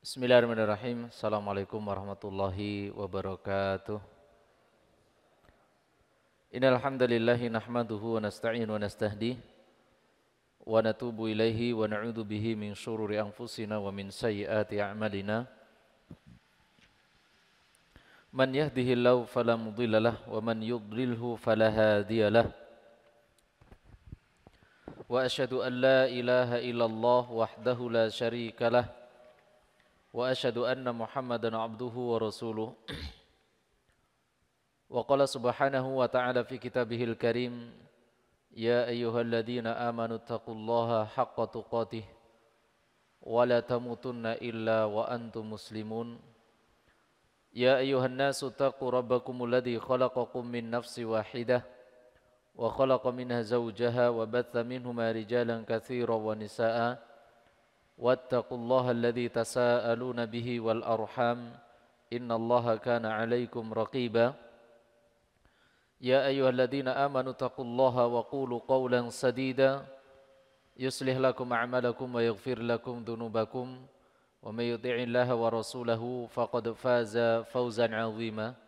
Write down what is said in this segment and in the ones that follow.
Bismillahirrahmanirrahim. Assalamualaikum warahmatullahi wabarakatuh. Innal hamdalillahi nahmaduhu wa nasta'inu wa nastahdi wa natubu ilaihi wa na'udzu bihi min syururi anfusina wa min sayyiati a'malina. Man yahdihillahu fala mudhillalah wa man yudlilhu fala hadiyalah. Wa asyhadu an la ilaha illallah wahdahu la syarikalah wa asyhadu anna Muhammadan abduhu wa rasuluh. Wa qala subhanahu wa ta'ala fi kitabihil karim, ya ayyuhalladzina amanu taqullaha haqqa tuqatih wa la tamutunna illa wa antum muslimun. Ya ayyuhan nasu taqu rabbakumul ladzi khalaqakum min nafsin wahidah wa khalaqa minha zawjaha wa batha minhuma rijalan katsiran wa nisaa'a wattaqullaha alladzi tasaaluna bihi wal arham innallaha kana 'alaikum raqiba. Ya ayyuhalladzina amanu taqullaha wa qulu qawlan sadida yuslih lakum a'malakum wa yaghfir lakum dhunubakum wa may yuti'illaha wa rasulahu faqad faza fawzan 'azima.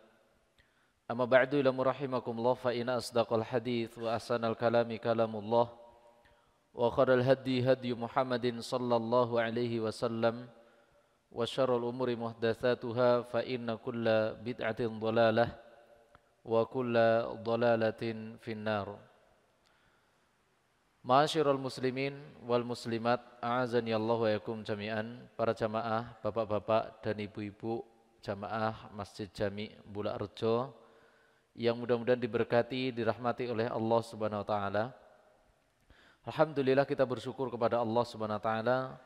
Amma ba'du, ila rahimakumullah, fa inna asdaqal hadits wa ahsanal kalami kalamullah wa khairal hadi hadi Muhammadin sallallahu alaihi wasallam wa syarrul umuri muhdatsatuha fa inna kulla bid'atin dhalalah wa kulla dhalalatin finnar. Ma'asyiral muslimin wal muslimat, a'azani Allah wa yakum jami'an. Para jamaah, bapak-bapak dan ibu-ibu jamaah Masjid Jami Bulak Rejo yang mudah-mudahan diberkati, dirahmati oleh Allah Subhanahu wa taala. Alhamdulillah, kita bersyukur kepada Allah Subhanahu wa taala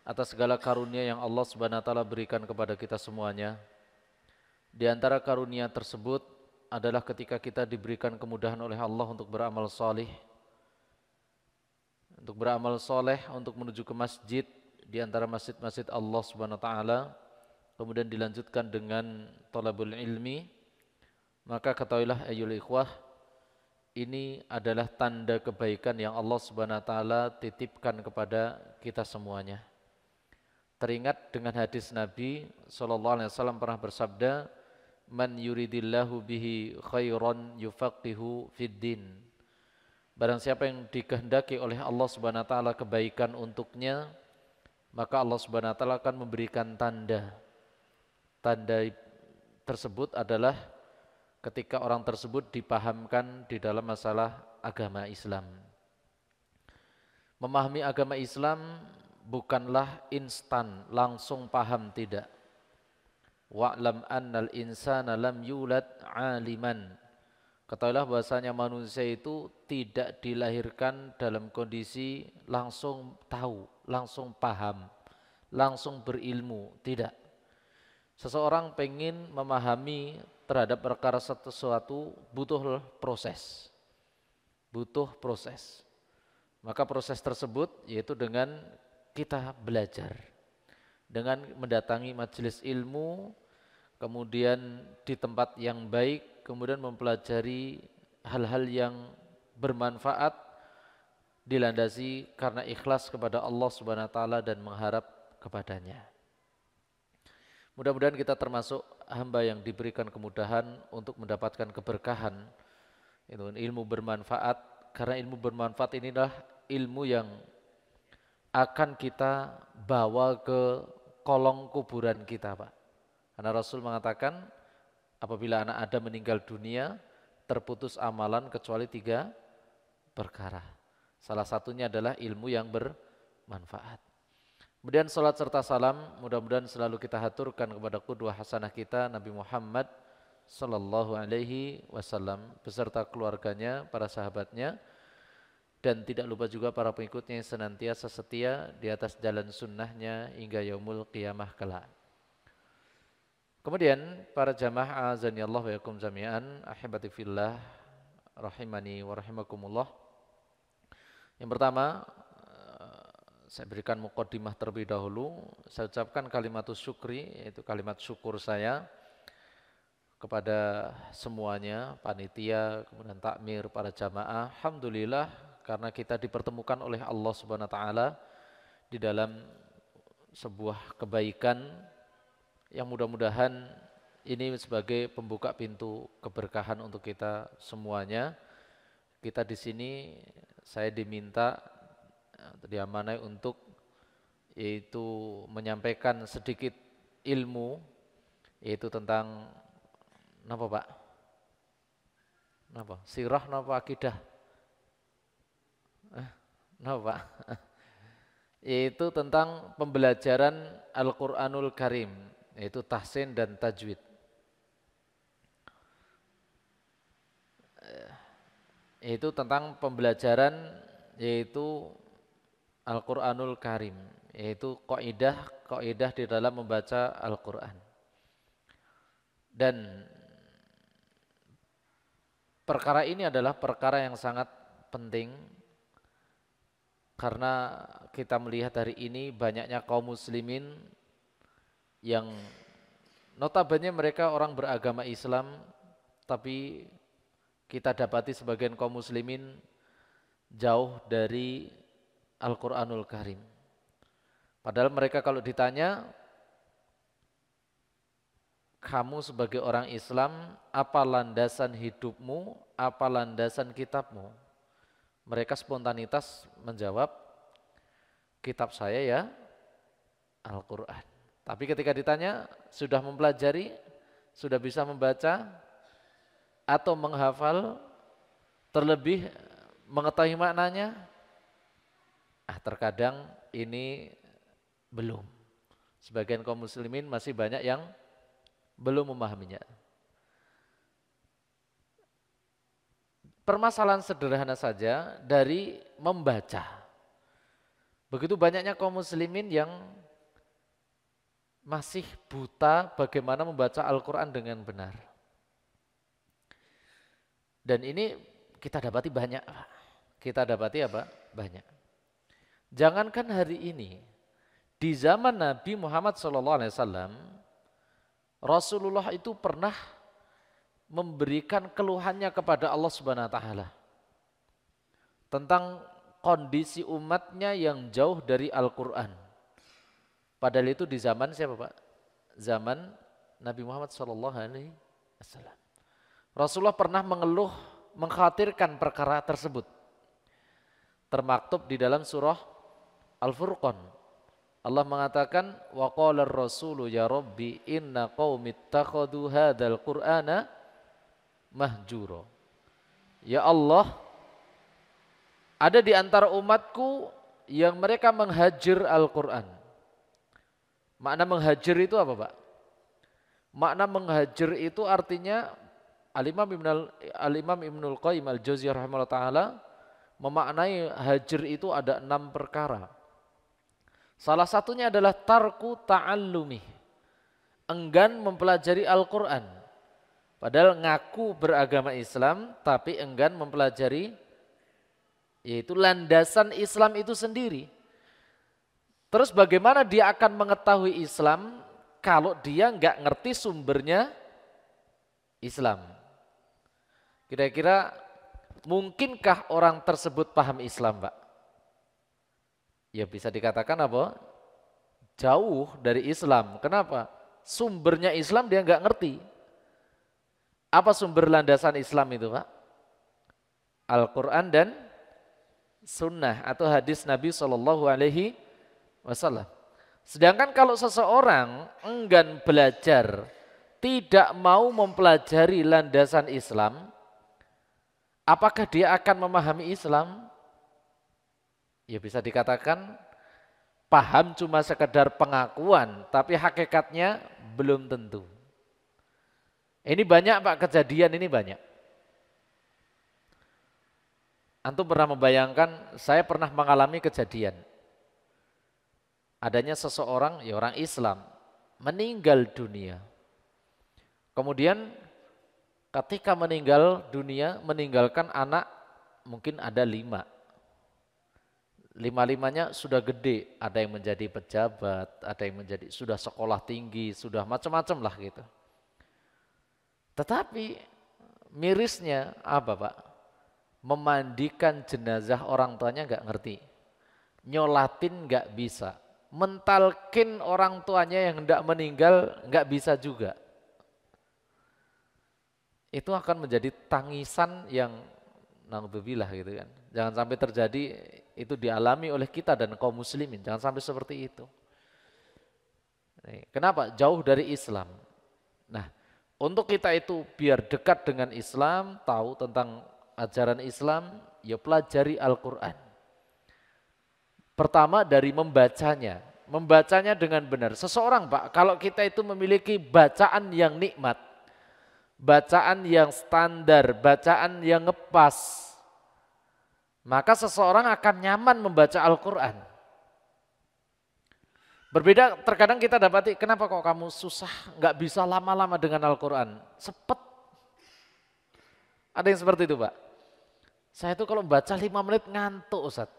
atas segala karunia yang Allah Subhanahu wa taala berikan kepada kita semuanya. Di antara karunia tersebut adalah ketika kita diberikan kemudahan oleh Allah untuk beramal saleh, untuk menuju ke masjid di antara masjid-masjid Allah Subhanahu wa taala, kemudian dilanjutkan dengan thalabul ilmi. Maka ketahuilah ayyul ikhwah, ini adalah tanda kebaikan yang Allah Subhanahu wa taala titipkan kepada kita semuanya. Teringat dengan hadis Nabi sallallahu alaihi wasallam pernah bersabda, man yuridillahu bihi khairan yufaqihu fid din. Barang siapa yang dikehendaki oleh Allah Subhanahu wa taala kebaikan untuknya, maka Allah Subhanahu wa taala akan memberikan tanda. Tanda tersebut adalah ketika orang tersebut dipahamkan di dalam masalah agama Islam. Memahami agama Islam bukanlah instan langsung paham, tidak. Wa'lam annal insana lam yulad aliman. Ketahuilah bahwasanya manusia itu tidak dilahirkan dalam kondisi langsung tahu, langsung paham, langsung berilmu, tidak. Seseorang pengen memahami terhadap perkara sesuatu butuh proses. Maka proses tersebut yaitu dengan kita belajar, dengan mendatangi majelis ilmu, kemudian di tempat yang baik, kemudian mempelajari hal-hal yang bermanfaat, dilandasi karena ikhlas kepada Allah Subhanahu wa taala dan mengharap kepadanya. Mudah-mudahan kita termasuk hamba yang diberikan kemudahan untuk mendapatkan keberkahan, itu ilmu bermanfaat, karena ilmu bermanfaat inilah ilmu yang akan kita bawa ke kolong kuburan kita, Pak. Karena Rasul mengatakan apabila anak Adam meninggal dunia, terputus amalan kecuali 3 perkara. Salah satunya adalah ilmu yang bermanfaat. Kemudian salat serta salam mudah-mudahan selalu kita haturkan kepada qudwah hasanah kita Nabi Muhammad sallallahu alaihi wasallam beserta keluarganya, para sahabatnya, dan tidak lupa juga para pengikutnya yang senantiasa setia di atas jalan sunnahnya hingga yaumul qiyamah kelak. Kemudian para jamaah azani Allah wa yakum jami'an, ahibati fillah rahimani wa rahimakumullah. Yang pertama, saya berikan muqaddimah terlebih dahulu. Saya ucapkan kalimat syukri, yaitu kalimat syukur saya kepada semuanya, panitia, kemudian takmir, para jamaah. Alhamdulillah, karena kita dipertemukan oleh Allah Subhanahu wa taala di dalam sebuah kebaikan yang mudah-mudahan ini sebagai pembuka pintu keberkahan untuk kita semuanya. Kita di sini saya diminta diamanai untuk yaitu menyampaikan sedikit ilmu yaitu tentang apa Pak? Napa? Sirah napa akidah? Napa Pak? Yaitu tentang pembelajaran Al-Qur'anul Karim, yaitu tahsin dan tajwid. Yaitu tentang pembelajaran yaitu Al-Qur'anul Karim, yaitu kaidah di dalam membaca Al-Qur'an. Dan perkara ini adalah perkara yang sangat penting karena kita melihat hari ini banyaknya kaum muslimin yang notabene mereka orang beragama Islam, tapi kita dapati sebagian kaum muslimin jauh dari Al-Qur'anul Karim. Padahal mereka kalau ditanya, kamu sebagai orang Islam, apa landasan hidupmu, apa landasan kitabmu? Mereka spontanitas menjawab, kitab saya ya Al-Qur'an. Tapi ketika ditanya, sudah mempelajari, sudah bisa membaca, atau menghafal, terlebih mengetahui maknanya, terkadang ini belum. Sebagian kaum muslimin masih banyak yang belum memahaminya. Permasalahan sederhana saja dari membaca. Begitu banyaknya kaum muslimin yang masih buta bagaimana membaca Al-Quran dengan benar. Dan ini kita dapati banyak. Kita dapati apa? Banyak. Jangankan hari ini, di zaman Nabi Muhammad SAW, Rasulullah itu pernah memberikan keluhannya kepada Allah Subhanahu wa taala tentang kondisi umatnya yang jauh dari Al-Qur'an. Padahal itu di zaman siapa, Pak? Zaman Nabi Muhammad SAW. Rasulullah pernah mengeluh, mengkhawatirkan perkara tersebut. Termaktub di dalam surah Al-Furqan. Allah mengatakan, wa qala ar-rasulu ya rabbi inna qaumi ittakhadhu hadzal qur'ana mahjura. Ya Allah, ada di antara umatku yang mereka menghajir Al-Qur'an. Makna menghajir itu apa, Pak? Makna menghajir itu artinya Al-Imam Ibnul Qayyim Al-Jauziyah rahimahullah ta'ala memaknai hajir itu ada 6 perkara. Salah satunya adalah tarku ta'allumi, enggan mempelajari Al-Quran. Padahal ngaku beragama Islam tapi enggan mempelajari, yaitu landasan Islam itu sendiri. Terus bagaimana dia akan mengetahui Islam kalau dia nggak ngerti sumbernya Islam? Kira-kira mungkinkah orang tersebut paham Islam, Pak? Ya bisa dikatakan apa? Jauh dari Islam. Kenapa? Sumbernya Islam dia nggak ngerti. Apa sumber landasan Islam itu, Pak? Al-Quran dan Sunnah atau hadis Nabi SAW. Sedangkan kalau seseorang enggan belajar, tidak mau mempelajari landasan Islam, apakah dia akan memahami Islam? Ya bisa dikatakan paham cuma sekedar pengakuan, tapi hakikatnya belum tentu. Ini banyak, Pak, kejadian ini banyak. Antum pernah membayangkan, saya pernah mengalami kejadian. Adanya seseorang, ya orang Islam, meninggal dunia. Kemudian ketika meninggal dunia, meninggalkan anak mungkin ada 5. 5-5-nya sudah gede, ada yang menjadi pejabat, ada yang menjadi sudah sekolah tinggi, sudah macam-macam lah gitu. Tetapi mirisnya apa, Pak? Memandikan jenazah orang tuanya nggak ngerti, nyolatin nggak bisa, mentalkin orang tuanya yang hendak meninggal nggak bisa juga. Itu akan menjadi tangisan yang naudzubillah gitu kan. Jangan sampai terjadi itu dialami oleh kita dan kaum muslimin. Jangan sampai seperti itu. Kenapa? Jauh dari Islam. Nah, untuk kita itu biar dekat dengan Islam, tahu tentang ajaran Islam, ya pelajari Al-Quran. Pertama dari membacanya. Membacanya dengan benar. Seseorang Pak, kalau kita itu memiliki bacaan yang nikmat, bacaan yang standar, bacaan yang ngepas, maka seseorang akan nyaman membaca Al-Quran. Berbeda terkadang kita dapati, kenapa kok kamu susah, nggak bisa lama-lama dengan Al-Quran? Sepet. Ada yang seperti itu Pak. Saya itu kalau baca 5 menit ngantuk Ustaz.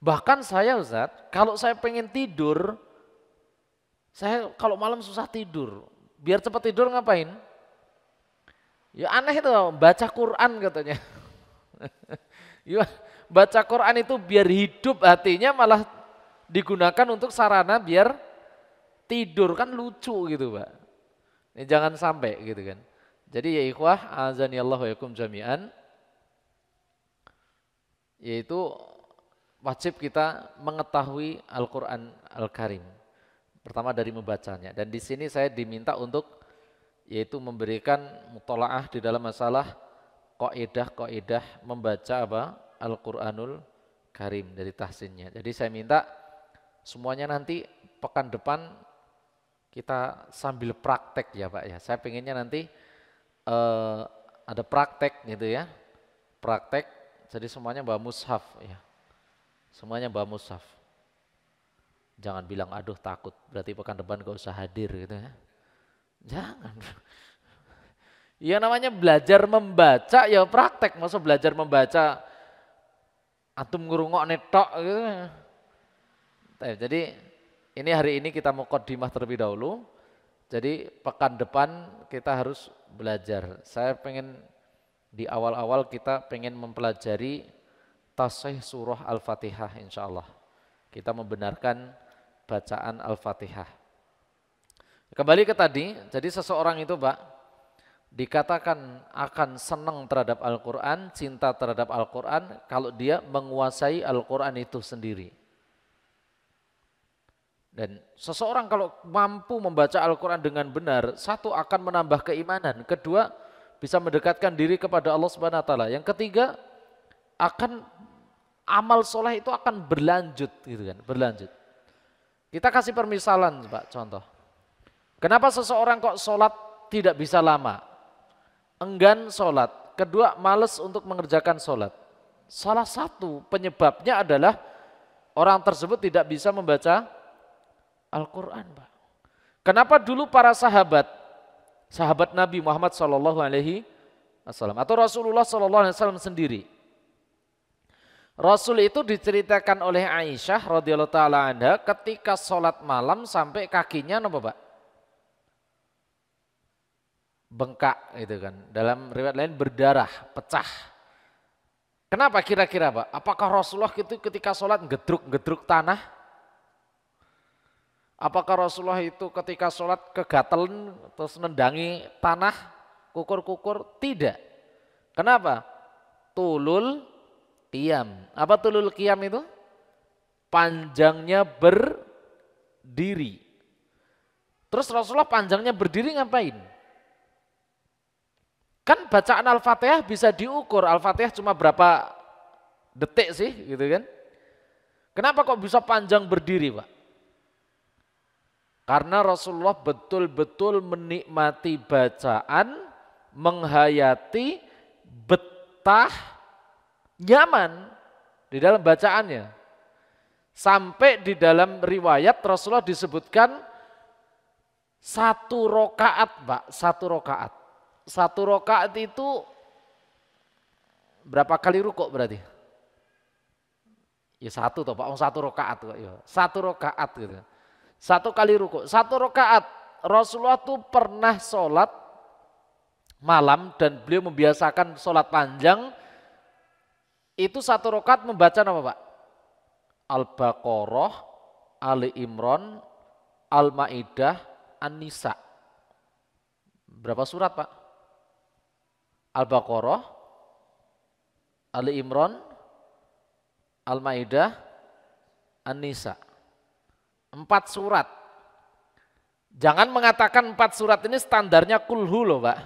Bahkan saya Ustaz, kalau saya pengen tidur, saya kalau malam susah tidur. Biar cepat tidur ngapain? Ya aneh itu, baca Quran katanya. Ya, baca Quran itu biar hidup hatinya malah digunakan untuk sarana biar tidur, kan lucu gitu Pak. Ini jangan sampai gitu kan. Jadi ya ikhwah, azani Allah wa yakum jami'an, yaitu wajib kita mengetahui Al-Quran Al-Karim. Pertama dari membacanya. Dan di sini saya diminta untuk yaitu memberikan mutolaah di dalam masalah kaidah-kaidah membaca apa? Al-Quranul Karim dari tahsinnya. Jadi saya minta semuanya nanti pekan depan kita sambil praktek ya Pak ya. Saya pengennya nanti ada praktek gitu ya. Praktek, jadi semuanya bawa mushaf ya. Semuanya bawa mushaf. Jangan bilang aduh takut, berarti pekan depan gak usah hadir gitu ya. Jangan. Ya namanya belajar membaca ya praktek, masa belajar membaca antum ngurungok netok gitu. Jadi ini hari ini kita mau qadimah terlebih dahulu. Jadi pekan depan kita harus belajar. Saya pengen di awal-awal kita pengen mempelajari tasihih surah Al-Fatihah insyaallah. Kita membenarkan bacaan Al-Fatihah. Kembali ke tadi, jadi seseorang itu Pak dikatakan akan senang terhadap Al-Quran, cinta terhadap Al-Quran kalau dia menguasai Al-Quran itu sendiri. Dan seseorang kalau mampu membaca Al-Quran dengan benar, satu akan menambah keimanan, kedua bisa mendekatkan diri kepada Allah Subhanahu Wa Taala, yang ketiga akan amal soleh itu akan berlanjut gitu kan, berlanjut. Kita kasih permisalan Pak, contoh. Kenapa seseorang kok sholat tidak bisa lama? Enggan sholat, kedua males untuk mengerjakan sholat. Salah satu penyebabnya adalah orang tersebut tidak bisa membaca Al-Quran Pak. Kenapa dulu para sahabat Nabi Muhammad SAW atau Rasulullah SAW sendiri, Rasul itu diceritakan oleh Aisyah radhiyallahu taala anha ketika sholat malam sampai kakinya apa Pak? Bengkak gitu kan. Dalam riwayat lain berdarah, pecah. Kenapa kira-kira Pak? Apakah Rasulullah itu ketika sholat ngedruk-ngedruk tanah? Apakah Rasulullah itu ketika sholat kegatelan terus nendangi tanah, kukur-kukur? Tidak. Kenapa? Tulul qiyam. Apa tulul qiyam itu? Panjangnya berdiri. Terus Rasulullah panjangnya berdiri ngapain? Kan bacaan Al-Fatihah bisa diukur. Al-Fatihah cuma berapa detik sih gitu kan? Kenapa kok bisa panjang berdiri Pak? Karena Rasulullah betul-betul menikmati bacaan, menghayati, betah, nyaman di dalam bacaannya. Sampai di dalam riwayat Rasulullah disebutkan 1 rakaat Pak, 1 rakaat. 1 rakaat itu berapa kali rukuk berarti? Ya 1 toh Pak, 1 rakaat kok ya. 1 rakaat gitu. 1 kali rukuk, 1 rakaat. Rasulullah tuh pernah sholat malam dan beliau membiasakan sholat panjang. Itu 1 rakaat membaca apa Pak? Al-Baqarah, Ali Imran, Al-Maidah, An-Nisa. Berapa surat, Pak? Al-Baqarah, Ali Imran, Al-Maidah, An-Nisa. 4 surat. Jangan mengatakan 4 surat ini standarnya kulhu loh, Pak.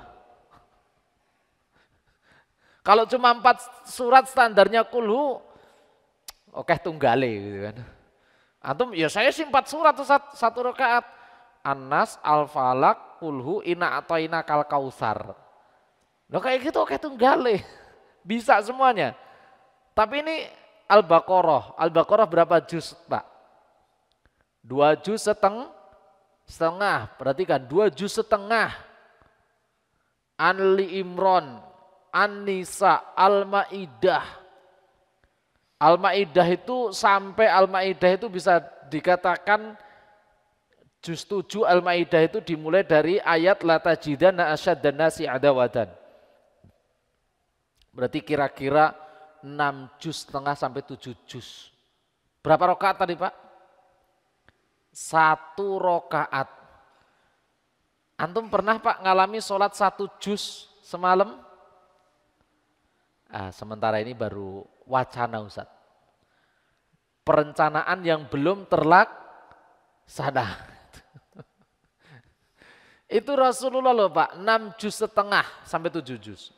Kalau cuma 4 surat standarnya kulhu, oke tunggale gitu kan. Antum ya saya sih 4 surat satu rakaat. An-Nas, Al-Falaq, kulhu, Inna Atoina Kal Kausar. Loh kayak gitu oke tunggale. Bisa semuanya. Tapi ini Al-Baqarah. Al-Baqarah berapa juz, Pak? 2 juz setengah. Perhatikan 2 juz setengah. Ali Imran, An-Nisa, Al-Maidah. Al-Maidah itu sampai Al-Maidah itu bisa dikatakan juz 7 Al-Maidah itu dimulai dari ayat la tajidanna asyaddan nasi adawadan. Berarti kira-kira 6 juz setengah sampai 7 juz. Berapa rakaat tadi, Pak? 1 rakaat. Antum pernah, Pak, ngalami sholat 1 juz semalam? Sementara ini baru wacana, Ustaz. Perencanaan yang belum terlaksana. Itu Rasulullah loh, Pak, 6 juz setengah sampai 7 juz.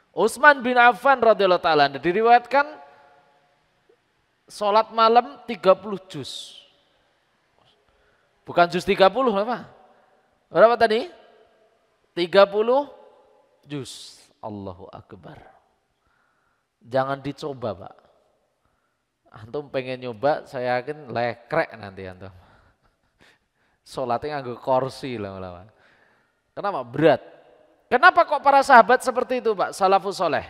Utsman bin Affan radhiyallahu ta'ala diriwayatkan sholat malam 30 juz. Bukan juz 30 apa? Berapa tadi? 30 juz. Allahu Akbar. Jangan dicoba, Pak. Antum pengen nyoba, saya yakin lekrek nanti antum. Sholatnya nganggo kursi lama-lama. Kenapa? Berat. Kenapa kok para sahabat seperti itu, Pak? Salafus soleh.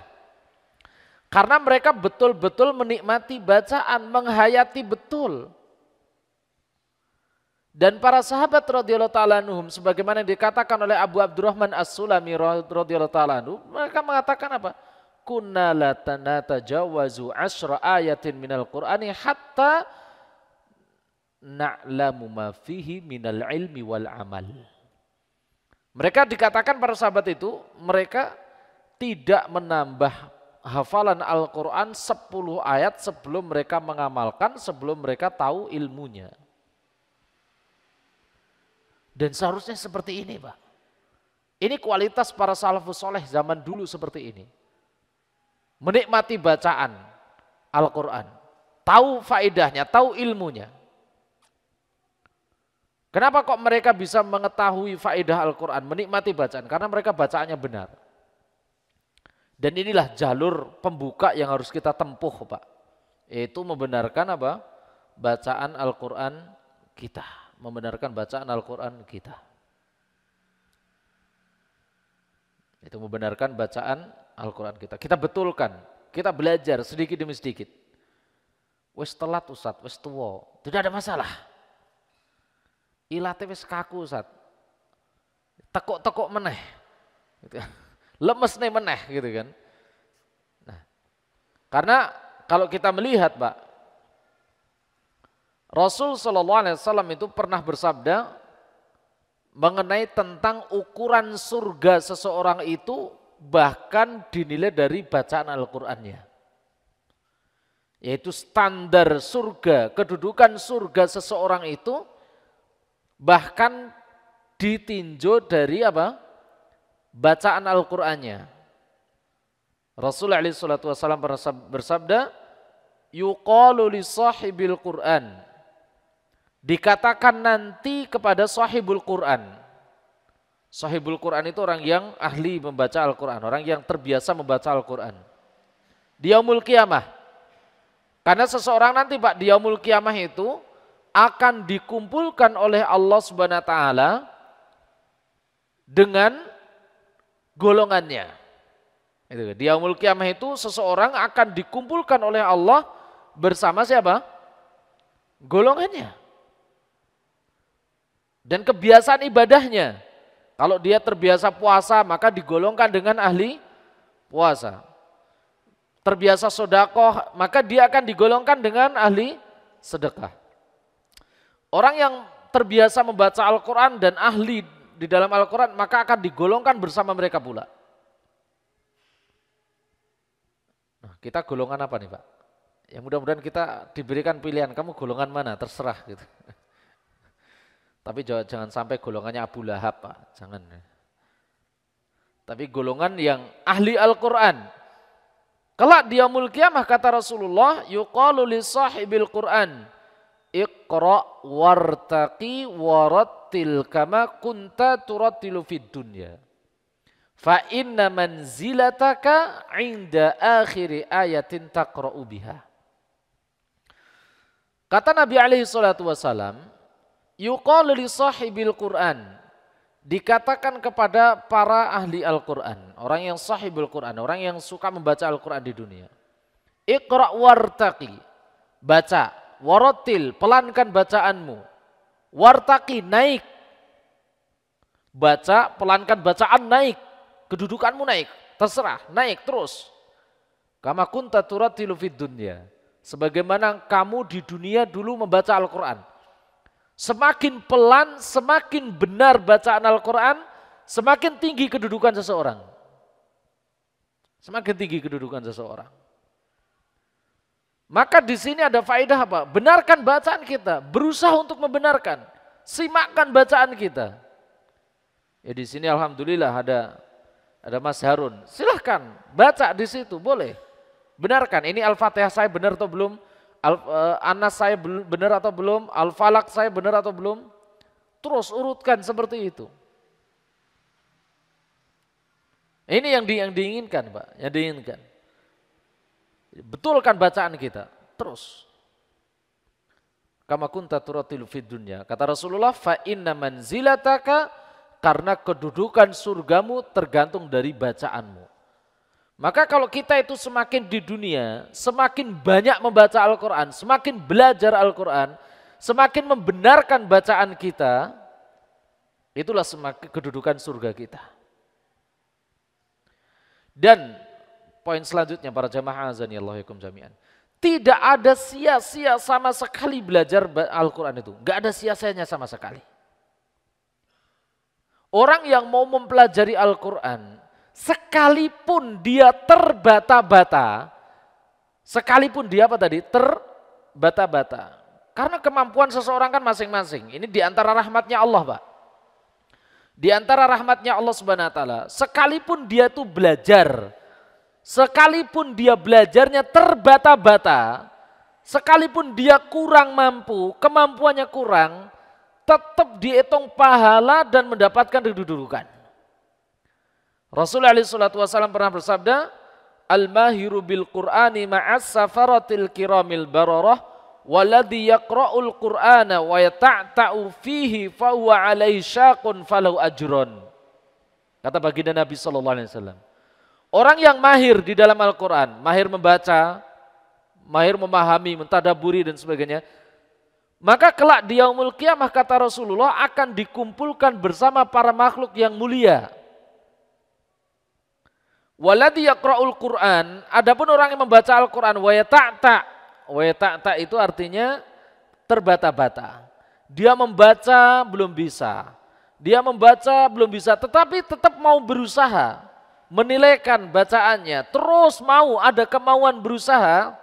Karena mereka betul-betul menikmati bacaan, menghayati betul. Dan para sahabat radhiyallahu ta'ala anhum, sebagaimana dikatakan oleh Abu Abdurrahman As-Sulami radhiyallahu ta'ala anhu, mereka mengatakan apa? Kunna la natajawazu 10 ayatin minal Qur'ani hatta na'lamu ma fihi minal ilmi wal amal. Mereka dikatakan para sahabat itu, mereka tidak menambah hafalan Al-Quran 10 ayat sebelum mereka mengamalkan, sebelum mereka tahu ilmunya. Dan seharusnya seperti ini, Pak. Ini kualitas para salafus soleh zaman dulu seperti ini. Menikmati bacaan Al-Quran. Tahu faedahnya, tahu ilmunya. Kenapa kok mereka bisa mengetahui faedah Al-Quran, menikmati bacaan? Karena mereka bacaannya benar. Dan inilah jalur pembuka yang harus kita tempuh, Pak. Yaitu membenarkan apa? Bacaan Al-Quran kita. Membenarkan bacaan Al-Quran kita. Itu membenarkan bacaan Al-Quran kita. Kita betulkan, kita belajar sedikit demi sedikit. Wes telat Ustaz, wes tua, tidak ada masalah. Ilate wes kaku Ustaz. Tekuk-tekuk meneh. Gitu. Lemes nih meneh gitu kan. Nah, karena kalau kita melihat, Pak, Rasul SAW itu pernah bersabda mengenai tentang ukuran surga seseorang itu bahkan dinilai dari bacaan Al-Qur'annya. Yaitu standar surga, kedudukan surga seseorang itu bahkan ditinjau dari apa? Bacaan Al-Qur'annya. Rasulullah SAW bersabda, yuqalu li sahibil Qur'an. Dikatakan nanti kepada sahibul Quran. Sahibul Quran itu orang yang ahli membaca Al-Quran, orang yang terbiasa membaca Al-Quran. Di yaumul qiyamah. Karena seseorang nanti, Pak, di yaumul qiyamah itu akan dikumpulkan oleh Allah Subhanahu wa taala dengan golongannya. Itu. Di yaumul qiyamah itu seseorang akan dikumpulkan oleh Allah bersama siapa? Golongannya. Dan kebiasaan ibadahnya. Kalau dia terbiasa puasa, maka digolongkan dengan ahli puasa. terbiasa sedekah, maka dia akan digolongkan dengan ahli sedekah. Orang yang terbiasa membaca Al-Quran dan ahli di dalam Al-Quran, maka akan digolongkan bersama mereka pula. Nah, kita golongan apa nih Pak? Ya mudah-mudahan kita diberikan pilihan, kamu golongan mana, terserah gitu. Tapi jangan sampai golongannya Abu Lahab Pak, jangan. Tapi golongan yang ahli Al-Quran. Kelak di yaumul qiyamah kata Rasulullah, yuqalu li sahibil Quran, iqra wartaqi warattil kama kunta turattilu fid dunya. Fa inna manzilataka 'inda akhiri ayatin taqra'u biha. Kata Nabi alaihi salatu wasalam, yuqalu li sahibil Quran, dikatakan kepada para ahli Al-Quran, orang yang sahibul Quran, orang yang suka membaca Al-Quran di dunia. Iqra' wartaqi, baca, warattil, pelankan bacaanmu. Wartaqi, naik. Baca, pelankan bacaan, naik. Kedudukanmu naik, terserah, naik terus. Kama kunta turattilu fid dunya. Sebagaimana kamu di dunia dulu membaca Al-Quran. Semakin pelan, semakin benar bacaan Al-Quran, semakin tinggi kedudukan seseorang. Semakin tinggi kedudukan seseorang. Maka di sini ada faedah apa? Benarkan bacaan kita, berusaha untuk membenarkan, simakkan bacaan kita. Ya di sini alhamdulillah ada Mas Harun. Silahkan baca di situ, boleh. Benarkan, ini Al-Fatihah saya benar atau belum? Anas saya benar atau belum, Al-Falak saya benar atau belum, terus urutkan seperti itu. Ini yang diinginkan Pak, yang diinginkan. Betulkan bacaan kita, terus. Kama kunta turattilu fid dunya, kata Rasulullah, fa inna manzilataka, karena kedudukan surgamu tergantung dari bacaanmu. Maka kalau kita itu semakin di dunia, semakin banyak membaca Al-Quran, semakin belajar Al-Quran, semakin membenarkan bacaan kita, itulah semakin kedudukan surga kita. Dan poin selanjutnya para jamaah azani Allah yakum jami'an. Tidak ada sia-sia sama sekali belajar Al-Quran itu. Gak ada sia-sianya sama sekali. Orang yang mau mempelajari Al-Quran, sekalipun dia terbata-bata, sekalipun dia apa tadi? Terbata-bata. Karena kemampuan seseorang kan masing-masing. Ini diantara rahmatnya Allah Pak. Di antara rahmatnya Allah Subhanahu Wa Taala. Sekalipun dia tuh belajar, sekalipun dia belajarnya terbata-bata, sekalipun dia kurang mampu, kemampuannya kurang, tetap dihitung pahala dan mendapatkan kedudukan. Rasulullah SAW pernah bersabda, al-mahiru bil Qur'ani ma'as safaratil kiramil bararah waladhi yaqra'ul Qur'ana wa yata'ta'u fihi fa huwa alaihi syaqun falahu ajron. Kata baginda Nabi SAW. Orang yang mahir di dalam Al-Quran, mahir membaca, mahir memahami, mentadaburi dan sebagainya, maka kelak di yaumul qiyamah kata Rasulullah akan dikumpulkan bersama para makhluk yang mulia. Waladhi yaqra'ul Qur'an, adapun orang yang membaca Al-Quran, wa yata'ta itu artinya terbata-bata. Dia membaca belum bisa, tetapi tetap mau berusaha menilaikan bacaannya, terus mau ada kemauan berusaha.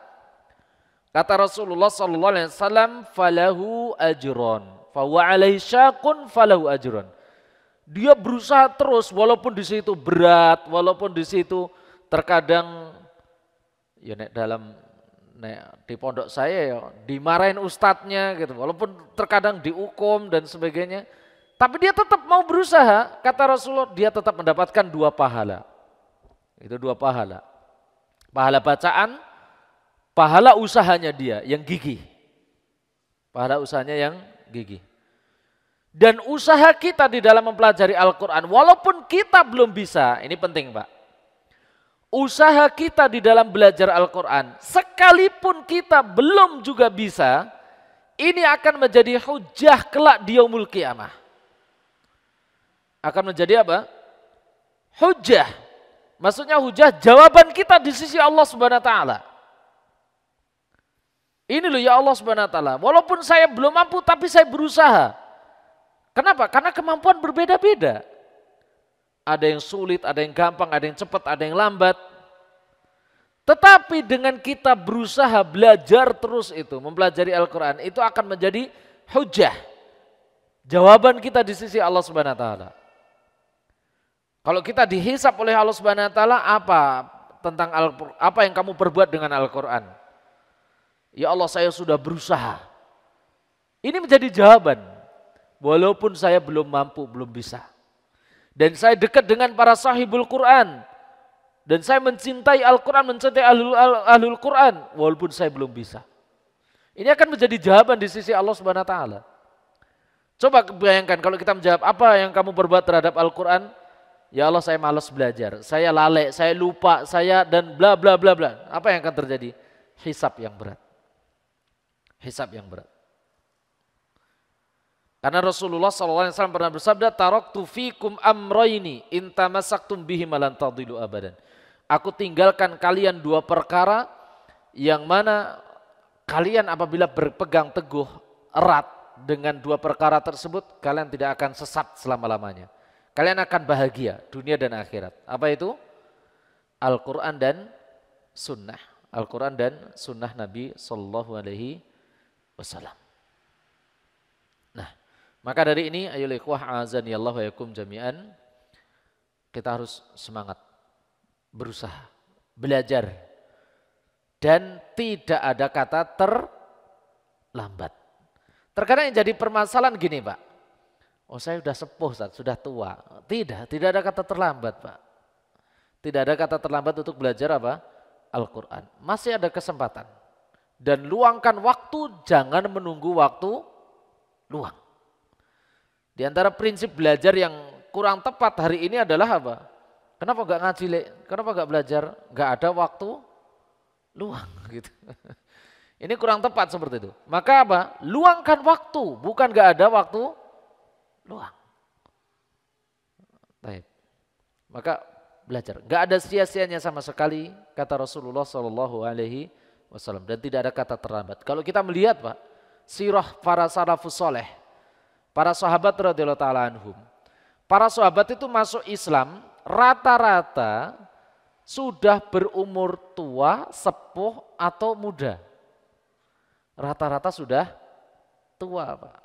Kata Rasulullah SAW, falahu ajron, fa huwa alaihi syaqun falahu ajron. Dia berusaha terus walaupun di situ berat, walaupun di situ terkadang ya di pondok saya ya dimarahin ustadznya gitu, walaupun terkadang dihukum dan sebagainya, tapi dia tetap mau berusaha. Kata Rasulullah, dia tetap mendapatkan 2 pahala. Itu 2 pahala. Pahala bacaan, pahala usahanya dia yang gigih. Pahala usahanya yang gigih. Dan usaha kita di dalam mempelajari Al-Quran, walaupun kita belum bisa, ini penting Pak. Usaha kita di dalam belajar Al-Quran, sekalipun kita belum juga bisa, ini akan menjadi hujah kelak di yaumul qiyamah. Akan menjadi apa? Hujah. Maksudnya hujah jawaban kita di sisi Allah Subhanahu wa taala. Ini loh ya Allah Subhanahu wa taala, walaupun saya belum mampu tapi saya berusaha. Kenapa? Karena kemampuan berbeda-beda. Ada yang sulit, ada yang gampang, ada yang cepat, ada yang lambat. Tetapi dengan kita berusaha belajar terus itu, mempelajari Al-Quran, itu akan menjadi hujah. Jawaban kita di sisi Allah Subhanahu wa taala. Kalau kita dihisap oleh Allah Subhanahu wa taala, apa yang kamu perbuat dengan Al-Quran? Ya Allah, saya sudah berusaha. Ini menjadi jawaban. Walaupun saya belum mampu, belum bisa. Dan saya dekat dengan para sahibul Quran. Dan saya mencintai Al-Quran, mencintai ahlul Quran. Walaupun saya belum bisa. Ini akan menjadi jawaban di sisi Allah Subhanahu wa taala. Coba bayangkan kalau kita menjawab, apa yang kamu perbuat terhadap Al-Quran? Ya Allah, saya malas belajar. Saya lalai, saya lupa, dan bla bla bla bla. Apa yang akan terjadi? Hisab yang berat. Hisab yang berat. Karena Rasulullah SAW pernah bersabda, taraktu fikum amrayni in tamassaktum bihim lan tadillu abadan. Aku tinggalkan kalian dua perkara yang mana kalian apabila berpegang teguh erat dengan dua perkara tersebut, kalian tidak akan sesat selama-lamanya. Kalian akan bahagia dunia dan akhirat. Apa itu? Al-Quran dan Sunnah. Al-Quran dan Sunnah Nabi Sallallahu Alaihi Wasallam. Nah, maka dari ini, ayo ikhwah azani Allah wa yakum jami'an, kita harus semangat, berusaha, belajar, dan tidak ada kata terlambat. Terkadang yang jadi permasalahan gini Pak, oh saya sudah sepuh, sudah tua. Tidak ada kata terlambat Pak. Tidak ada kata terlambat untuk belajar apa? Al-Quran. Masih ada kesempatan. Dan luangkan waktu, jangan menunggu waktu luang. Di antara prinsip belajar yang kurang tepat hari ini adalah apa? Kenapa enggak ngaji, Le? Kenapa enggak belajar? Enggak ada waktu luang gitu. Ini kurang tepat seperti itu. Maka apa? Luangkan waktu, bukan enggak ada waktu luang. Baik. Maka belajar. Enggak ada sia-sianya sama sekali, kata Rasulullah Shallallahu Alaihi Wasallam, dan tidak ada kata terlambat. Kalau kita melihat Pak, sirah para salafus soleh, para sahabat radhiyallahu taala anhum, para sahabat itu masuk Islam rata-rata sudah berumur tua, sepuh atau muda. Rata-rata sudah tua Pak.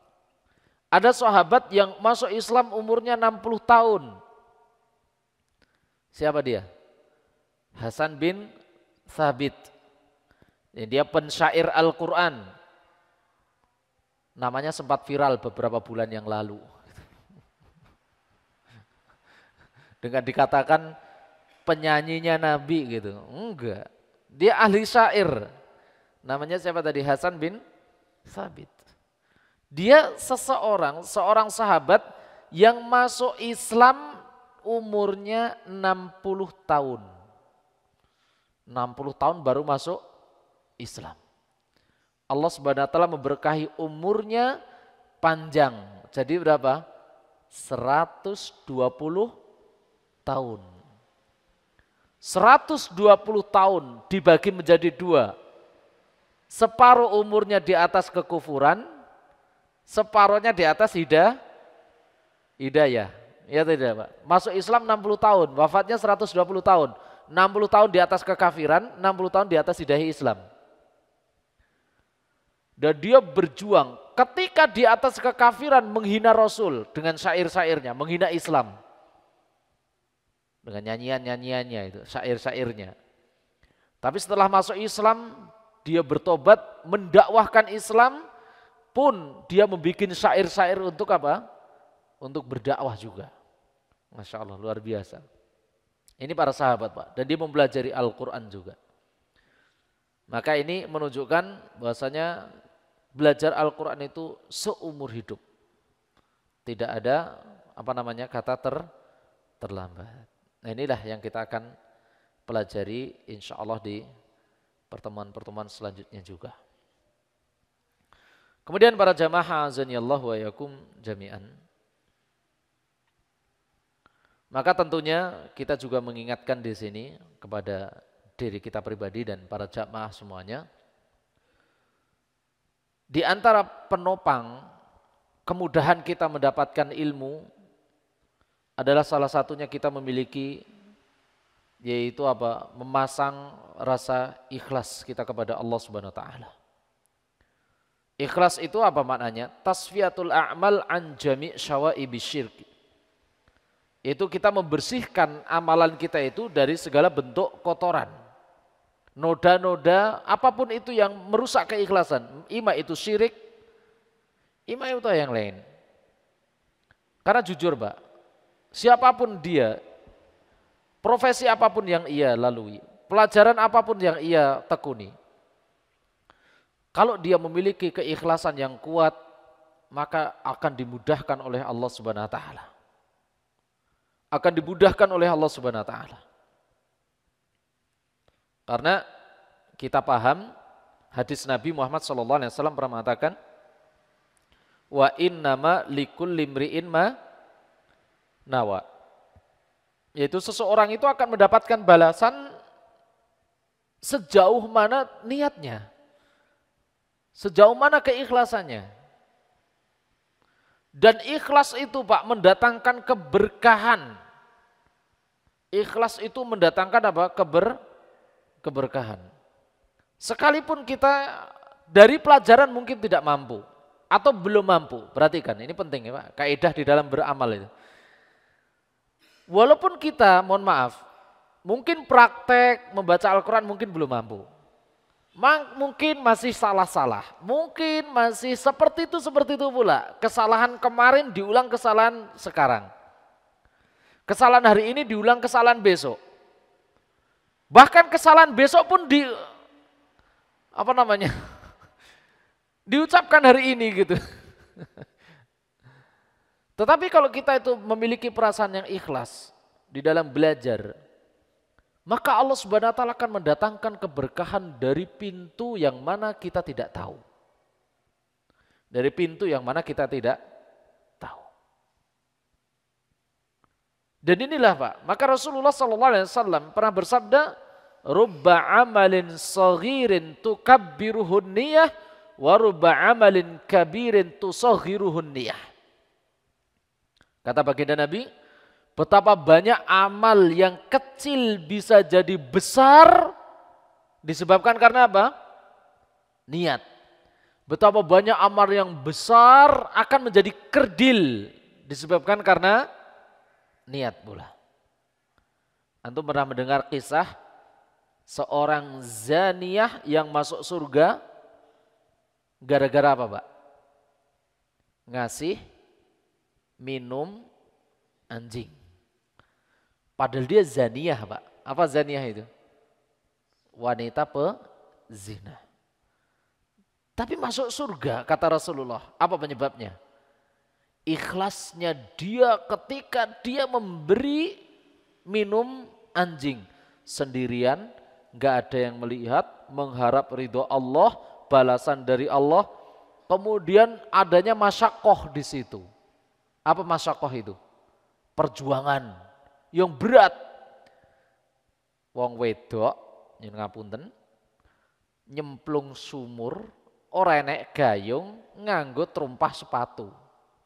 Ada sahabat yang masuk Islam umurnya 60 tahun. Siapa dia? Hasan bin Thabit. Dia pensyair Al-Quran. Namanya sempat viral beberapa bulan yang lalu. Dengan dikatakan penyanyinya Nabi gitu. Enggak. Dia ahli syair. Namanya siapa tadi? Hasan bin Thabit. Dia seorang sahabat yang masuk Islam umurnya 60 tahun. 60 tahun baru masuk Islam. Allah Subhanahu wa taala memberkahi umurnya panjang. Jadi berapa? 120 tahun. 120 tahun dibagi menjadi dua. Separuh umurnya di atas kekufuran, separuhnya di atas hidayah. Ya tidak Pak? Masuk Islam 60 tahun, wafatnya 120 tahun. 60 tahun di atas kekafiran, 60 tahun di atas hidayah Islam. Dan dia berjuang ketika di atas kekafiran menghina Rasul dengan syair-syairnya, menghina Islam. Dengan nyanyian-nyanyiannya itu, syair-syairnya. Tapi setelah masuk Islam, dia bertobat, mendakwahkan Islam, pun dia membuat syair-syair untuk apa? Untuk berdakwah juga. Masya Allah, luar biasa. Ini para sahabat Pak, dan dia mempelajari Al-Quran juga. Maka ini menunjukkan bahwasanya belajar Al-Quran itu seumur hidup. Tidak ada kata terlambat. Nah inilah yang kita akan pelajari insya Allah di pertemuan-pertemuan selanjutnya juga. Kemudian para jamaah azanillahu wa yakum jami'an. Maka tentunya kita juga mengingatkan di sini kepada diri kita pribadi dan para jamaah semuanya. Di antara penopang kemudahan kita mendapatkan ilmu adalah salah satunya kita memiliki, yaitu apa? Memasang rasa ikhlas kita kepada Allah Subhanahu wa taala. Ikhlas itu apa maknanya? Tasfiyatul a'mal an jami' syawaibi syirk. Itu kita membersihkan amalan kita itu dari segala bentuk kotoran. Noda-noda apapun itu yang merusak keikhlasan. Ima itu syirik, ima itu yang lain. Karena jujur Pak, siapapun dia, profesi apapun yang ia lalui, pelajaran apapun yang ia tekuni, kalau dia memiliki keikhlasan yang kuat, maka akan dimudahkan oleh Allah Subhanahu wa taala. Akan dimudahkan oleh Allah Subhanahu wa taala. Karena kita paham hadis Nabi Muhammad SAW pernah mengatakan, wa innama likulli imri'in ma nawa. Yaitu seseorang itu akan mendapatkan balasan sejauh mana niatnya, sejauh mana keikhlasannya. Dan ikhlas itu Pak mendatangkan keberkahan. Ikhlas itu mendatangkan apa? Keberkahan. Sekalipun kita dari pelajaran mungkin tidak mampu atau belum mampu. Perhatikan, ini penting ya Pak, kaidah di dalam beramal itu. Walaupun kita, mohon maaf, mungkin praktek membaca Al-Quran mungkin belum mampu. Mungkin masih salah-salah, mungkin masih seperti itu pula. Kesalahan kemarin diulang kesalahan sekarang. Kesalahan hari ini diulang kesalahan besok. Bahkan kesalahan besok pun diucapkan hari ini gitu. Tetapi kalau kita itu memiliki perasaan yang ikhlas di dalam belajar, maka Allah Subhanahu wa taala akan mendatangkan keberkahan dari pintu yang mana kita tidak tahu. Dari pintu yang mana kita tidak tahu. Dan inilah Pak, maka Rasulullah SAW pernah bersabda, rubba amalin saghirin tukabbiruhun niyah wa rubba amalin kabirin tusaghiruhun niyah. Kata baginda Nabi, betapa banyak amal yang kecil bisa jadi besar disebabkan karena apa? Niat. Betapa banyak amal yang besar akan menjadi kerdil disebabkan karena niat pula. Antum pernah mendengar kisah seorang zaniyah yang masuk surga gara-gara apa Pak? Ngasih minum anjing. Padahal dia zaniyah Pak. Apa zaniyah itu? Wanita pezina. Tapi masuk surga kata Rasulullah. Apa penyebabnya? Ikhlasnya dia ketika dia memberi minum anjing sendirian, gak ada yang melihat, mengharap ridho Allah, balasan dari Allah. Kemudian adanya masyakoh di situ. Apa masyakoh itu? Perjuangan yang berat. Wong wedok nyen ngapunten nyemplung sumur ora enek gayung nganggo terumpah sepatu.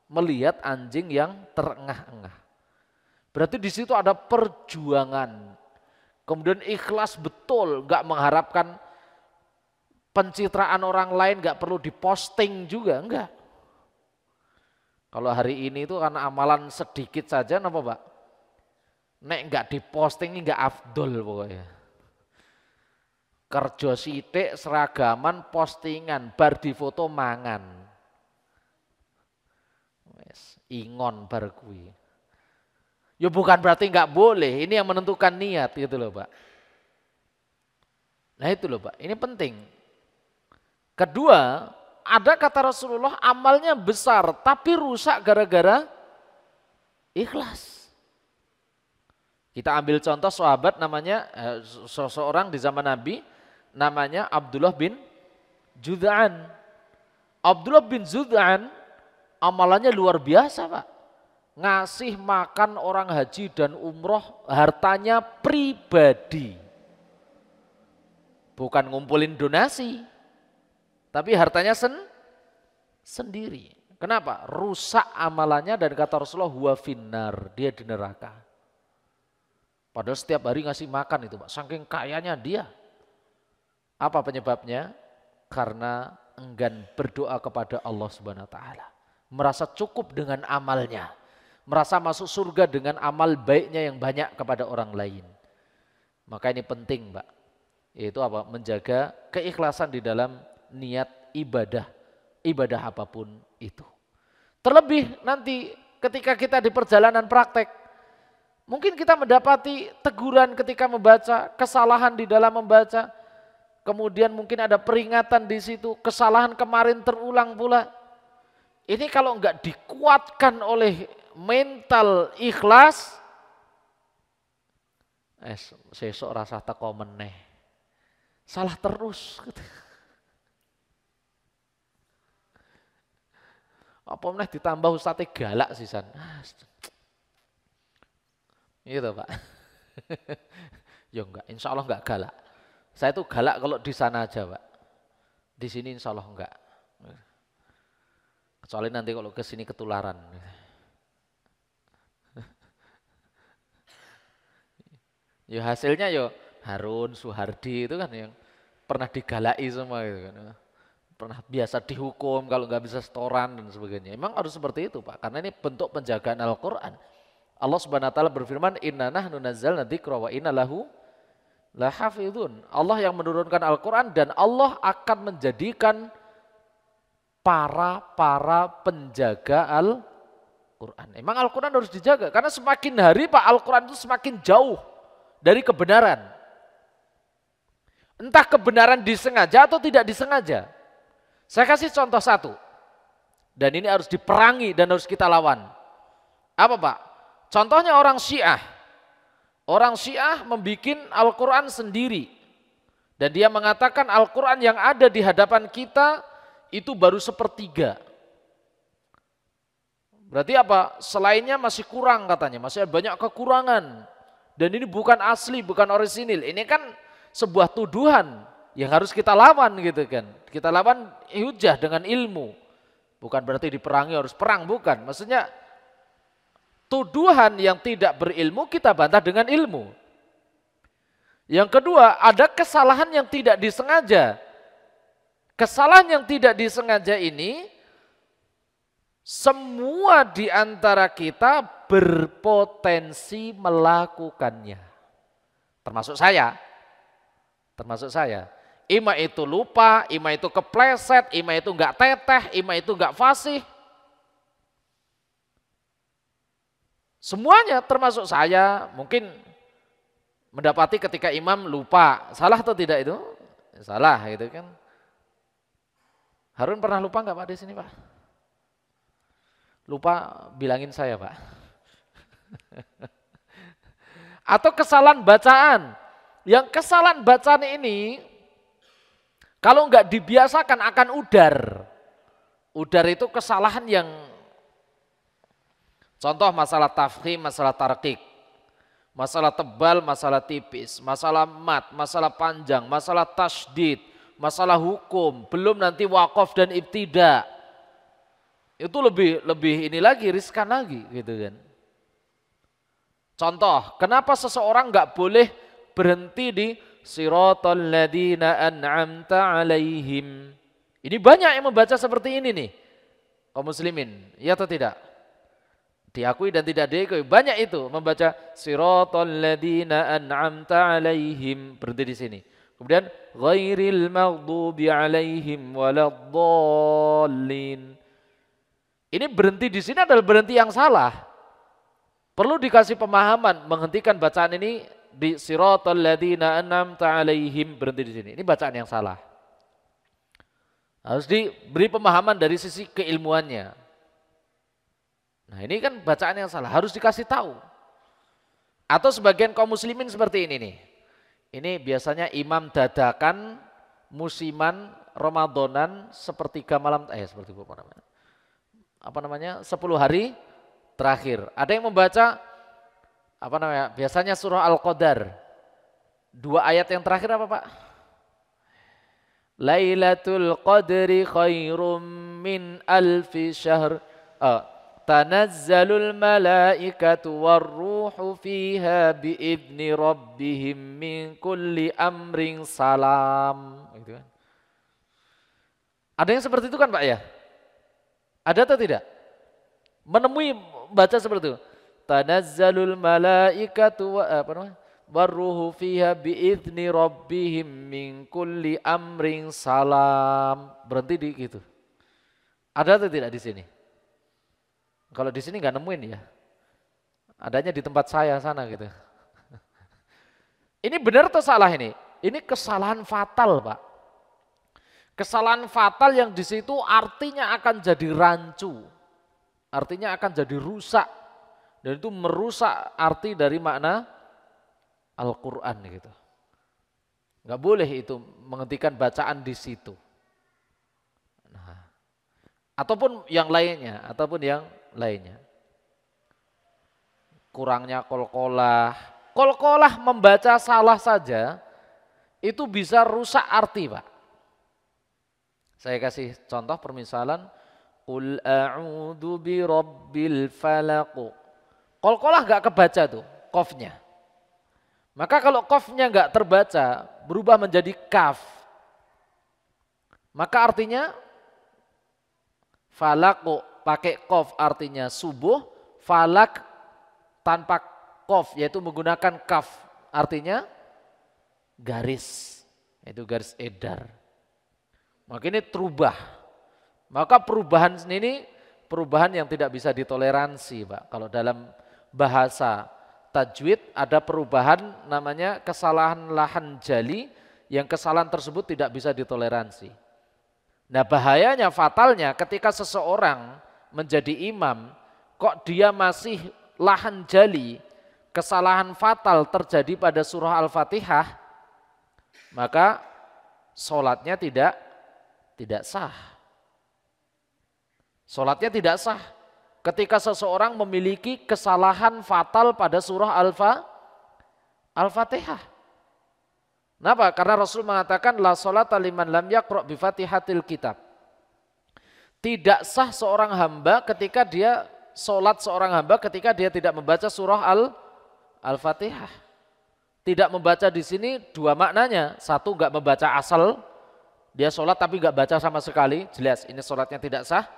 Melihat anjing yang terengah-engah. Berarti di situ ada perjuangan. Kemudian ikhlas betul, gak mengharapkan pencitraan orang lain, gak perlu diposting juga, enggak. Kalau hari ini itu karena amalan sedikit saja, apa Pak? Nek gak diposting ini gak afdol pokoknya. Kerja sithik seragaman postingan, bar di foto mangan. Ingon bar kuwi. Ya bukan berarti nggak boleh, ini yang menentukan niat gitu loh Pak. Nah itu loh Pak, ini penting. Kedua, ada kata Rasulullah amalnya besar tapi rusak gara-gara ikhlas. Kita ambil contoh sahabat namanya, seseorang di zaman Nabi namanya Abdullah bin Jud'an. Abdullah bin Jud'an amalannya luar biasa Pak. ngasih makan orang haji dan umroh hartanya pribadi. Bukan ngumpulin donasi, tapi hartanya sendiri. Kenapa? Rusak amalannya dan kata Rasulullah huwa finnar, dia di neraka. Padahal setiap hari ngasih makan itu Pak, saking kayanya dia. Apa penyebabnya? Karena enggan berdoa kepada Allah Subhanahu wa taala. Merasa cukup dengan amalnya. Merasa masuk surga dengan amal baiknya yang banyak kepada orang lain. Maka ini penting Pak. Yaitu apa? Menjaga keikhlasan di dalam niat ibadah. Ibadah apapun itu. Terlebih nanti ketika kita di perjalanan praktek, mungkin kita mendapati teguran ketika membaca, kesalahan di dalam membaca, kemudian mungkin ada peringatan di situ, kesalahan kemarin terulang pula. Ini kalau enggak dikuatkan oleh mental ikhlas, sesok rasa teko meneh. Salah terus. Apa meneh ditambah ustadz galak sisan. Gitu Pak. Ya enggak, insya Allah enggak galak. Saya tuh galak kalau di sana aja Pak. Di sini insya Allah enggak. Kecuali nanti kalau ke sini ketularan. Ya hasilnya ya Harun, Suhardi itu kan yang pernah digalai semua gitu kan. Pernah biasa dihukum kalau nggak bisa setoran dan sebagainya. Emang harus seperti itu Pak, karena ini bentuk penjagaan Al-Quran. Allah Subhanahu wa taala berfirman, "Inna nahnu nazzalna dzikra wa inna lahu lahafizun." Allah yang menurunkan Al-Quran dan Allah akan menjadikan para penjaga Al-Quran. Emang Al-Quran harus dijaga karena semakin hari Pak Al-Quran itu semakin jauh dari kebenaran. Entah kebenaran disengaja atau tidak disengaja. Saya kasih contoh satu. Dan ini harus diperangi dan harus kita lawan. Apa Pak? Contohnya orang Syiah. Orang Syiah membuat Al-Quran sendiri. Dan dia mengatakan Al-Quran yang ada di hadapan kita itu baru sepertiga. Berarti apa? Selainnya masih kurang katanya, masih banyak kekurangan. Dan ini bukan asli, bukan orisinil. Ini kan sebuah tuduhan yang harus kita lawan gitu kan. Kita lawan hujah dengan ilmu. Bukan berarti diperangi harus perang, bukan. Maksudnya tuduhan yang tidak berilmu kita bantah dengan ilmu. Yang kedua, ada kesalahan yang tidak disengaja. Kesalahan yang tidak disengaja ini semua di antara kita berpotensi melakukannya. Termasuk saya. Termasuk saya. Ima itu lupa, ima itu kepleset, ima itu enggak teteh, ima itu enggak fasih. Semuanya termasuk saya mungkin mendapati ketika imam lupa. Salah atau tidak itu? Salah gitu kan. Harun pernah lupa enggak Pak di sini Pak? Lupa bilangin saya Pak. Atau kesalahan bacaan. Yang kesalahan bacaan ini kalau enggak dibiasakan akan udar. Udar itu kesalahan yang contoh masalah tafkhim, masalah tarqiq. Masalah tebal, masalah tipis, masalah mat, masalah panjang, masalah tasydid, masalah hukum, belum nanti waqaf dan ibtida. Itu lebih ini lagi, riskan lagi gitu kan. Contoh, kenapa seseorang enggak boleh berhenti di siratal ladzina an'amta alaihim. Ini banyak yang membaca seperti ini nih. Kaum muslimin, ya atau tidak? Diakui dan tidak diakui. Banyak itu membaca siratal ladzina an'amta alaihim, berhenti di sini. Kemudian ghairil maghdubi alaihim waladdallin. Ini berhenti di sini adalah berhenti yang salah. Perlu dikasih pemahaman menghentikan bacaan ini di siratal ladzina an'amta alaihim, berhenti di sini. Ini bacaan yang salah. Harus diberi pemahaman dari sisi keilmuannya. Nah, ini kan bacaan yang salah, harus dikasih tahu. Atau sebagian kaum muslimin seperti ini nih. Ini biasanya imam dadakan musiman Ramadanan sepertiga malam seperti apa namanya? 10 hari terakhir. Ada yang membaca apa namanya? Biasanya surah Al-Qadar. 2 ayat yang terakhir apa, Pak? Lailatul Qadri khairum min alfi syahr. Tanazzalul malaikatu warruhu fiha biidni rabbihim min kulli amrin salam. Gitu kan. Ada yang seperti itu kan, Pak ya? Ada atau tidak? Menemui baca seperti itu. Tanazzalul malaikatu warruhu fiha biidni rabbihim min kulli amrin salam. Berhenti di gitu. Ada atau tidak di sini? Kalau di sini nggak nemuin ya. Adanya di tempat saya sana gitu. Ini benar atau salah ini? Ini kesalahan fatal, Pak. Kesalahan fatal yang di situ artinya akan jadi rancu. Artinya akan jadi rusak. Dan itu merusak arti dari makna Al-Quran gitu. Nggak boleh itu menghentikan bacaan di situ. Nah, ataupun yang lainnya, Kurangnya kolkolah. Kolkolah membaca salah saja itu bisa rusak arti, Pak. Saya kasih contoh permisalan. Qul a'udzu birabbil falaq. Kolkolah nggak kebaca tuh, qafnya. Maka kalau qafnya nggak terbaca, berubah menjadi kaf. Maka artinya falaq pakai qaf artinya subuh, falak tanpa qaf yaitu menggunakan kaf artinya garis, yaitu garis edar. Maka ini terubah. Maka perubahan ini perubahan yang tidak bisa ditoleransi, Pak. Kalau dalam bahasa tajwid ada perubahan namanya kesalahan lahan jali yang kesalahan tersebut tidak bisa ditoleransi. Nah, bahayanya fatalnya ketika seseorang menjadi imam kok dia masih lahan jali, kesalahan fatal terjadi pada surah Al-Fatihah, maka sholatnya tidak sah. Sholatnya tidak sah ketika seseorang memiliki kesalahan fatal pada surah Al-Fatihah. Kenapa? Karena Rasul mengatakan la sholata liman lam yaqra' bi fatihatil kitab. Tidak sah seorang hamba ketika dia sholat seorang hamba ketika dia tidak membaca surah Al-Fatihah. Tidak membaca di sini dua maknanya. Satu, enggak membaca asal, dia sholat tapi enggak baca sama sekali, jelas ini sholatnya tidak sah.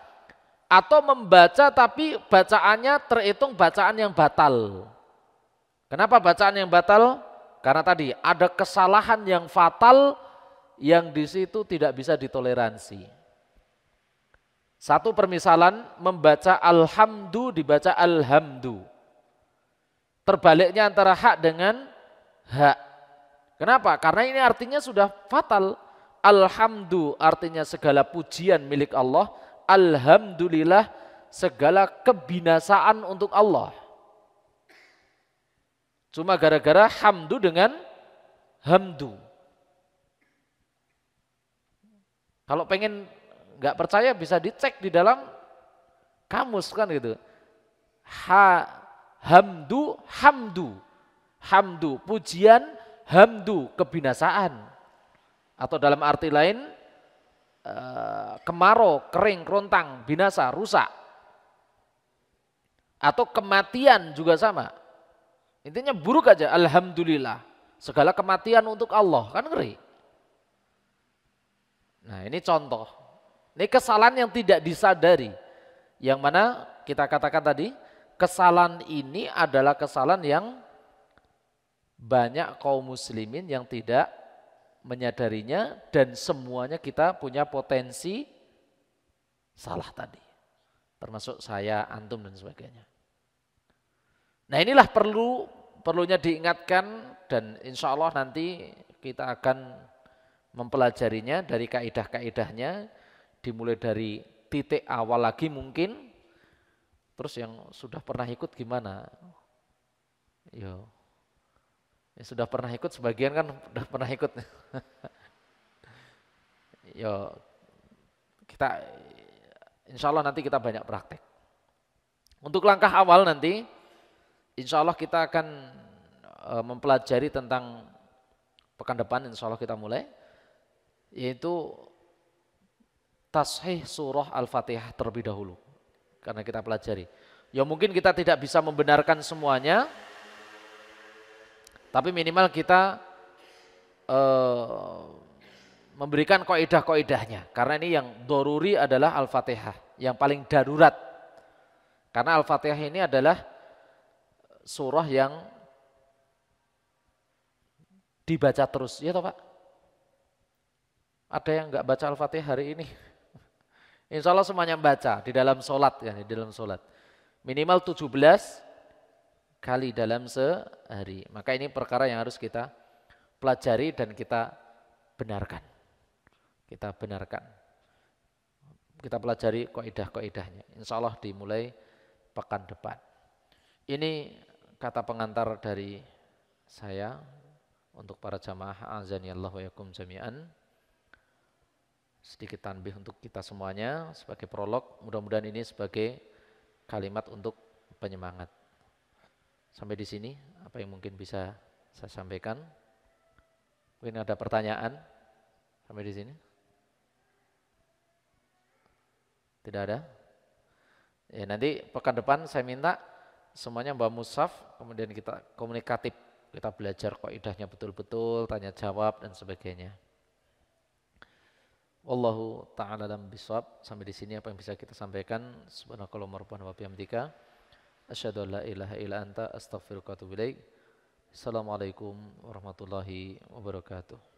Atau membaca tapi bacaannya terhitung bacaan yang batal. Kenapa bacaan yang batal? Karena tadi ada kesalahan yang fatal yang di situ tidak bisa ditoleransi. Satu permisalan, membaca alhamdu dibaca alhamdu. Terbaliknya antara hak dengan hak. Kenapa? Karena ini artinya sudah fatal. Alhamdu artinya segala pujian milik Allah. Alhamdulillah segala kebinasaan untuk Allah. Cuma gara-gara hamdu dengan hamdu. Kalau pengen nggak percaya bisa dicek di dalam kamus kan gitu. Hamdu, hamdu. Hamdu, pujian, hamdu, kebinasaan. Atau dalam arti lain, kemarau, kering, kerontang, binasa, rusak. Atau kematian juga sama. Intinya buruk aja, alhamdulillah. Segala kematian untuk Allah, kan ngeri. Nah ini contoh. Ini kesalahan yang tidak disadari. Yang mana kita katakan tadi, kesalahan ini adalah kesalahan yang banyak kaum muslimin yang tidak menyadarinya dan semuanya kita punya potensi salah tadi. Termasuk saya, antum dan sebagainya. Nah inilah perlunya diingatkan dan insya Allah nanti kita akan mempelajarinya dari kaidah-kaidahnya dimulai dari titik awal lagi mungkin. Terus yang sudah pernah ikut gimana? Yo. Yang sudah pernah ikut sebagian kan sudah pernah ikut. Yo, kita insya Allah nanti kita banyak praktek. Untuk langkah awal nanti, insya Allah kita akan mempelajari tentang pekan depan, insya Allah kita mulai, yaitu tashih surah Al-Fatihah terlebih dahulu. Karena kita pelajari. Ya mungkin kita tidak bisa membenarkan semuanya, tapi minimal kita memberikan kaidah-kaidahnya. Karena ini yang doruri adalah Al-Fatihah, yang paling darurat. Karena Al-Fatihah ini adalah surah yang dibaca terus. Ya toh Pak? Ada yang enggak baca Al-Fatihah hari ini? Insya Allah semuanya baca di dalam sholat ya, di dalam sholat. Minimal 17 kali dalam sehari. Maka ini perkara yang harus kita pelajari dan kita benarkan. Kita benarkan. Kita pelajari kaidah-kaidahnya. Insya Allah dimulai pekan depan. Ini kata pengantar dari saya untuk para jamaah azanillahu wa yakum jami'an. Sedikit tanbih untuk kita semuanya sebagai prolog, mudah-mudahan ini sebagai kalimat untuk penyemangat. Sampai di sini apa yang mungkin bisa saya sampaikan. Mungkin ada pertanyaan sampai di sini? Tidak ada? Ya, nanti pekan depan saya minta semuanya bawa mushaf, kemudian kita komunikatif, kita belajar kaidahnya betul-betul, tanya jawab dan sebagainya. Wallahu ta'ala alam bisawab. Sampai di sini apa yang bisa kita sampaikan. Subhanakallahumma rabbana wa bihamdika asyhadu an la ilaha illa anta astaghfiruka wa atubu ilaik. Assalamualaikum warahmatullahi wabarakatuh.